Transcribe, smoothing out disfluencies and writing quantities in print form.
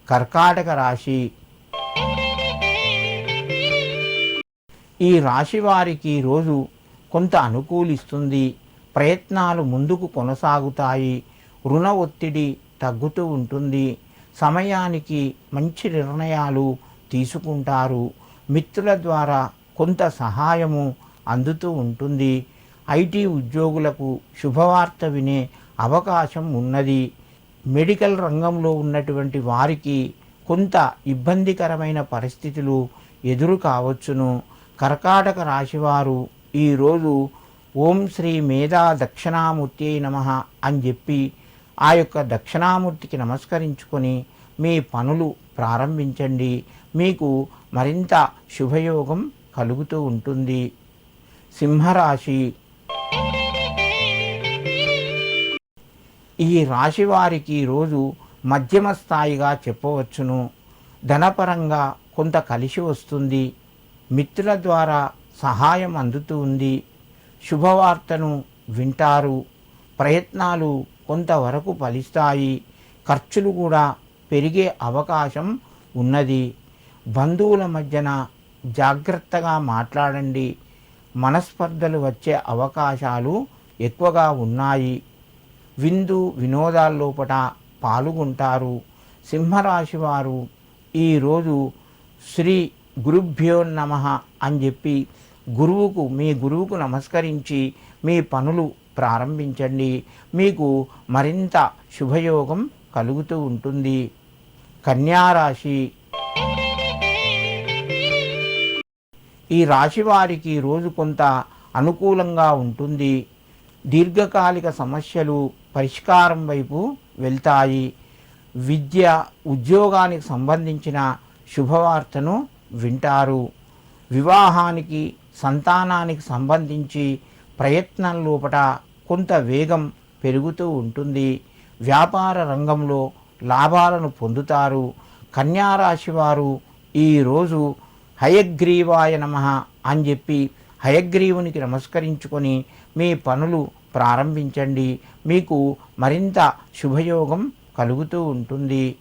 కర్కాటక రాశి. ఈ రాశి వారికి రోజు కొంత అనుకూలిస్తుంది. ప్రయత్నాలు ముందుకు కొనసాగుతాయి. రుణ ఒత్తిడి తగ్గుతూ ఉంటుంది. సమయానికి మంచి నిర్ణయాలు తీసుకుంటారు. మిత్రుల ద్వారా కొంత సహాయము అందుతూ ఉంటుంది. ఐటీ ఉద్యోగులకు శుభవార్త వినే అవకాశం ఉన్నది. మెడికల్ రంగంలో ఉన్నటువంటి వారికి కొంత ఇబ్బందికరమైన పరిస్థితులు ఎదురు కావచ్చును. కర్కాటక రాశివారు ఈరోజు ఓం శ్రీ మేధా దక్షిణామూర్తి నమః అని చెప్పి ఆ యొక్క దక్షిణామూర్తికి నమస్కరించుకొని మీ పనులు ప్రారంభించండి. మీకు మరింత శుభయోగం కలుగుతూ ఉంటుంది. సింహరాశి. ఈ రాశి వారికి రోజు మధ్యమ స్థాయిగా చెప్పవచ్చును. ధనపరంగా కొంత కలిసి వస్తుంది. మిత్రుల ద్వారా సహాయం అందుతూ ఉంది. శుభవార్తను వింటారు. ప్రయత్నాలు కొంతవరకు ఫలిస్తాయి. ఖర్చులు కూడా పెరిగే అవకాశం ఉన్నది. బంధువుల మధ్యన జాగ్రత్తగా మాట్లాడండి. మనస్పర్ధలు వచ్చే అవకాశాలు ఎక్కువగా ఉన్నాయి. విందు వినోదాల్లోపట పాల్గొంటారు. సింహరాశి వారు ఈరోజు శ్రీ గురుభ్యో నమః అని చెప్పి మీ గురువుకు నమస్కరించి మీ పనులు ప్రారంభించండి. మీకు మరింత శుభయోగం కలుగుతూ ఉంటుంది. కన్యారాశి. ఈ రాశి వారికి రోజు కొంత అనుకూలంగా ఉంటుంది. దీర్ఘకాలిక సమస్యలు పరిష్కారం వైపు వెళ్తాయి. విద్య ఉద్యోగానికి సంబంధించిన శుభవార్తను వింటారు. వివాహానికి సంతానానికి సంబంధించి ప్రయత్నం లోపట కొంత వేగం పెరుగుతూ ఉంటుంది. వ్యాపార రంగంలో లాభాలను పొందుతారు. కన్యారాశి వారు ఈరోజు హయగ్రీవాయ నమః అని చెప్పి హయగ్రీవునికి నమస్కరించుకొని మీ పనులు ప్రారంభించండి. మీకు మరింత శుభయోగం కలుగుతూ ఉంటుంది.